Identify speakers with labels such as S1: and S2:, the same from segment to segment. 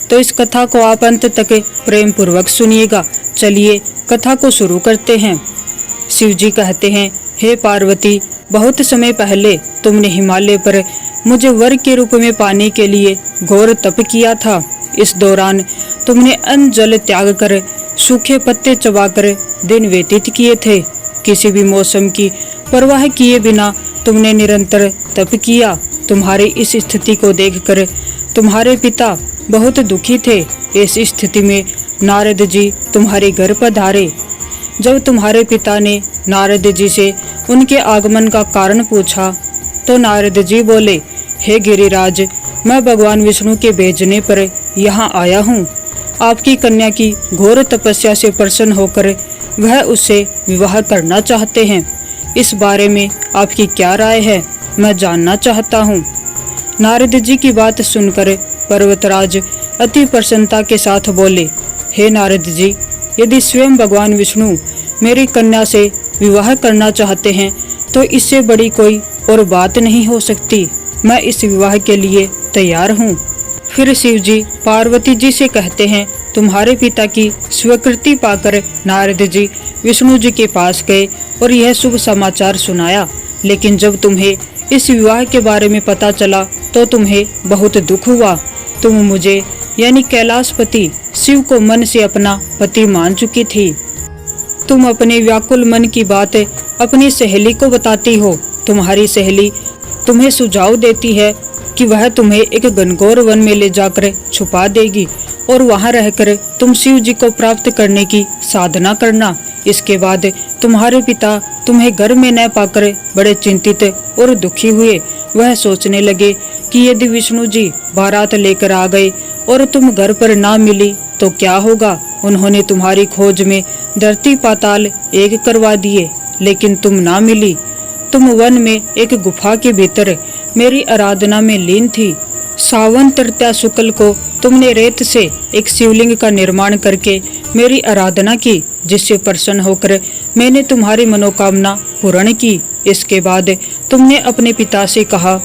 S1: तो इस कथा को आप अंत तक प्रेम पूर्वक सुनिएगा। चलिए कथा को शुरू करते हैं। शिव जी कहते हैं, हे पार्वती, बहुत समय पहले तुमने हिमालय पर मुझे वर के रूप में पाने के लिए घोर तप किया था। इस दौरान तुमने अन्न जल त्याग कर सूखे पत्ते चबाकर दिन व्यतीत किए थे। किसी भी मौसम की परवाह किए बिना तुमने निरंतर तप किया। तुम्हारी इस स्थिति को देखकर तुम्हारे पिता बहुत दुखी थे। इस स्थिति में नारद जी तुम्हारे घर पधारे। जब तुम्हारे पिता ने नारद जी से उनके आगमन का कारण पूछा तो नारद जी बोले, हे गिरिराज, मैं भगवान विष्णु के भेजने पर यहाँ आया हूँ। आपकी कन्या की घोर तपस्या से प्रसन्न होकर वह उससे विवाह करना चाहते हैं। इस बारे में आपकी क्या राय है, मैं जानना चाहता हूँ। नारद जी की बात सुनकर पर्वतराज अति प्रसन्नता के साथ बोले, हे नारद जी, यदि स्वयं भगवान विष्णु मेरी कन्या से विवाह करना चाहते हैं तो इससे बड़ी कोई और बात नहीं हो सकती। मैं इस विवाह के लिए तैयार हूँ। फिर शिव जी पार्वती जी से कहते हैं, तुम्हारे पिता की स्वीकृति पाकर नारद जी विष्णु जी के पास गए और यह शुभ समाचार सुनाया। लेकिन जब तुम्हें इस विवाह के बारे में पता चला तो तुम्हें बहुत दुख हुआ। तुम मुझे यानी कैलाशपति शिव को मन से अपना पति मान चुकी थी। तुम अपने व्याकुल मन की बात अपनी सहेली को बताती हो। तुम्हारी सहेली तुम्हें सुझाव देती है कि वह तुम्हें एक घनघोर वन में ले जाकर छुपा देगी और वहां रहकर तुम शिव जी को प्राप्त करने की साधना करना। इसके बाद तुम्हारे पिता तुम्हें घर में न पाकर बड़े चिंतित और दुखी हुए। वह सोचने लगे कि यदि विष्णु जी बारात लेकर आ गए और तुम घर पर ना मिली तो क्या होगा। उन्होंने तुम्हारी खोज में धरती पाताल एक करवा दिए, लेकिन तुम ना मिली। तुम वन में एक गुफा के भीतर मेरी आराधना में लीन थी। सावन तृतीया शुक्ल को तुमने रेत से एक शिवलिंग का निर्माण करके मेरी आराधना की, जिससे प्रसन्न होकर मैंने तुम्हारी मनोकामना पूर्ण की। इसके बाद तुमने अपने पिता से कहा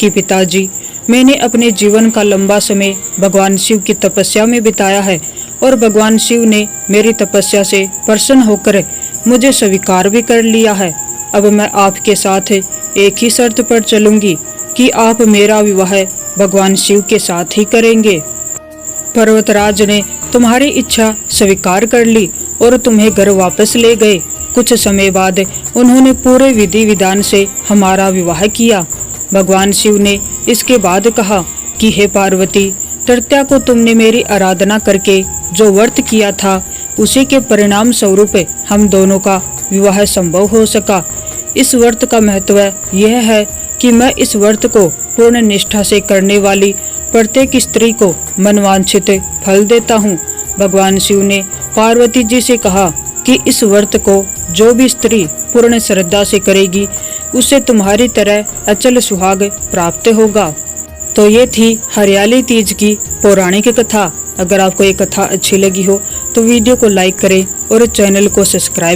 S1: कि पिताजी, मैंने अपने जीवन का लंबा समय भगवान शिव की तपस्या में बिताया है और भगवान शिव ने मेरी तपस्या से प्रसन्न होकर मुझे स्वीकार भी कर लिया है। अब मैं आपके साथ एक ही शर्त पर चलूंगी कि आप मेरा विवाह भगवान शिव के साथ ही करेंगे। पर्वतराज ने तुम्हारी इच्छा स्वीकार कर ली और तुम्हें घर वापस ले गए। कुछ समय बाद उन्होंने पूरे विधि विधान से हमारा विवाह किया। भगवान शिव ने इसके बाद कहा कि हे पार्वती, तृतीया को तुमने मेरी आराधना करके जो व्रत किया था उसी के परिणाम स्वरूप हम दोनों का विवाह संभव हो सका। इस व्रत का महत्व यह है कि मैं इस व्रत को पूर्ण निष्ठा से करने वाली प्रत्येक स्त्री को मनवांछित फल देता हूँ। भगवान शिव ने पार्वती जी से कहा कि इस व्रत को जो भी स्त्री पूर्ण श्रद्धा से करेगी उसे तुम्हारी तरह अचल सुहाग प्राप्त होगा। तो ये थी हरियाली तीज की पौराणिक कथा। अगर आपको ये कथा अच्छी लगी हो तो वीडियो को लाइक करें और चैनल को सब्सक्राइब